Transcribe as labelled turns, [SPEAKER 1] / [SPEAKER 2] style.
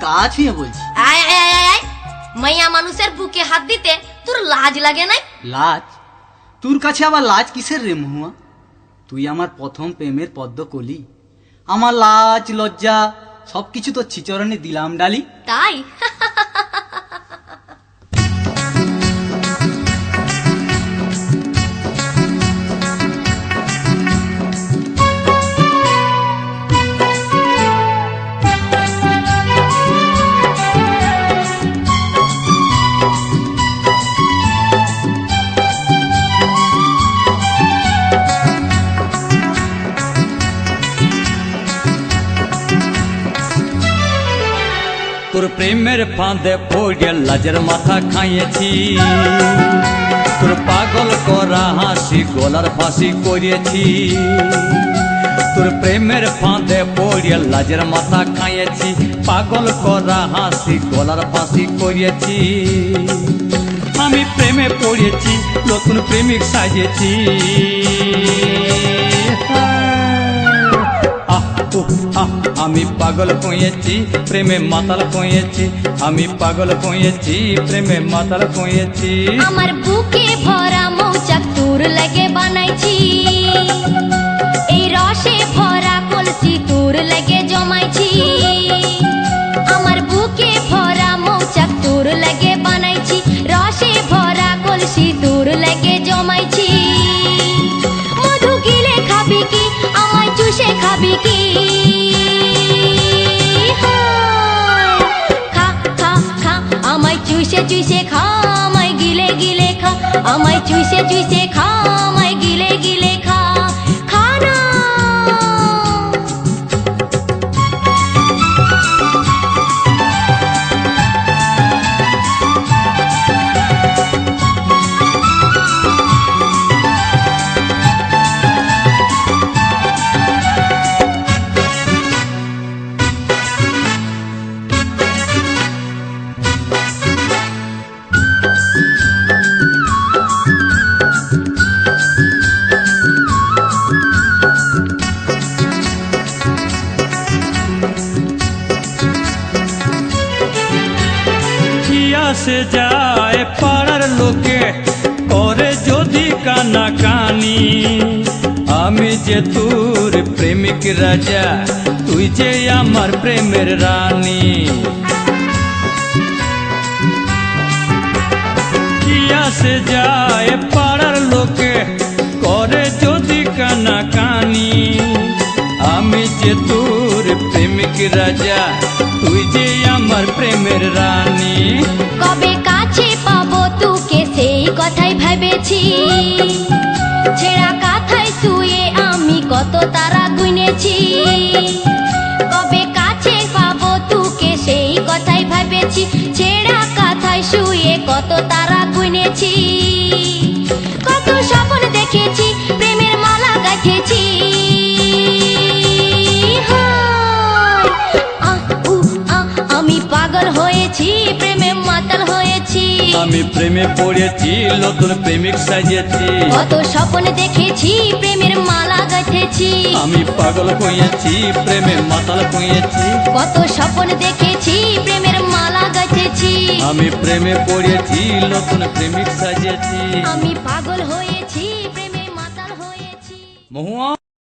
[SPEAKER 1] গা ছুঁয়ে বলছি।
[SPEAKER 2] আয় আয় আয় আয়, মাইয়া মানুষের বুকে হাত দিতে তোর লাজ লাগে নাই?
[SPEAKER 1] লাজ? তোর কাছে আবার লাজ কিসের রে মহুয়া? তুই আমার প্রথম প্রেমের পদ্ম কলি। আমার লাজ লজ্জা সবকিছু তোর চিচরণে দিলাম ডালি।
[SPEAKER 2] তাই?
[SPEAKER 3] তোর প্রেমের ফাঁদে পড়ে লাজের মাথা খাইয়েছি, তোর পাগল করা হাসি গলার ফাঁসি করিয়েছি। তোর প্রেমের ফাঁদে পড়ে লাজের মাথা খাইয়েছি, পাগল করা হাসি গলার ফাঁসি করিয়েছি। আমি প্রেমে পড়েছি, নতুন প্রেমিক সাজিয়েছি। আমি পাগল কইয়েছি, প্রেমে মাতাল কইয়েছি। আমি পাগল কইয়েছি, প্রেমে মাতাল কইয়েছি।
[SPEAKER 2] আমার বুকে ভরা মৌচাক তোর লাগে বানাইছি, এই রসে ভরা কলসি তোর লাগে জমাইছি। আমার বুকে ভরা মৌচাক তোর লাগে বানাইছি, রসে ভরা কলসি তোর লাগে জমাইছি। মধু গিলে খাবি কি, আমায় চুষে খাবি কি? চুষে চুষে খা, আমায় গিলে গিলে খা। আমায় চুষে চুষে খা, আমায় গিলে গিলে খা। খা না।
[SPEAKER 3] সে যায় পাড়ার লোকে করে যদি কানা কানি, আমি যে তোর প্রেমিক রাজা, তুই যে আমার প্রেমের রানী। কিয়া সে যায় পাড়ার লোকে করে যদি কানা কানি, আমি যে তোর প্রেমিক রাজা, তুই যে আমার প্রেমের রানী।
[SPEAKER 2] কবে কাছে পাবো তোকে সেই কথাই ভেবেছি, ছেঁড়া কাঁথায় শুয়ে আমি কত তারা গুনেছি। কবে কাছে পাবো তোকে সেই কথাই ভেবেছি, ছেঁড়া কাঁথায় শুয়ে কত তারা গুনেছি। কত স্বপ্ন দেখেছি, প্রেমের মালা গাঁথেছি। আমি পাগল হয়েছি, প্রেমে মাতাল হয়েছি।
[SPEAKER 3] আমি প্রেমে পড়েছি, নতুন প্রেমিক সাজিয়েছি।
[SPEAKER 2] কত স্বপ্ন দেখেছি, প্রেমের মালা গাঁথেছি।
[SPEAKER 3] আমি পাগল কইয়েছি, প্রেমে মাতাল কইয়েছি।
[SPEAKER 2] কত স্বপ্ন দেখেছি, প্রেমের মালা গাঁথেছি।
[SPEAKER 3] আমি প্রেমে পড়েছি, নতুন প্রেমিক সাজিয়েছি।
[SPEAKER 2] আমি পাগল হয়েছি, প্রেমে মাতাল হয়েছি।
[SPEAKER 3] মহুয়া।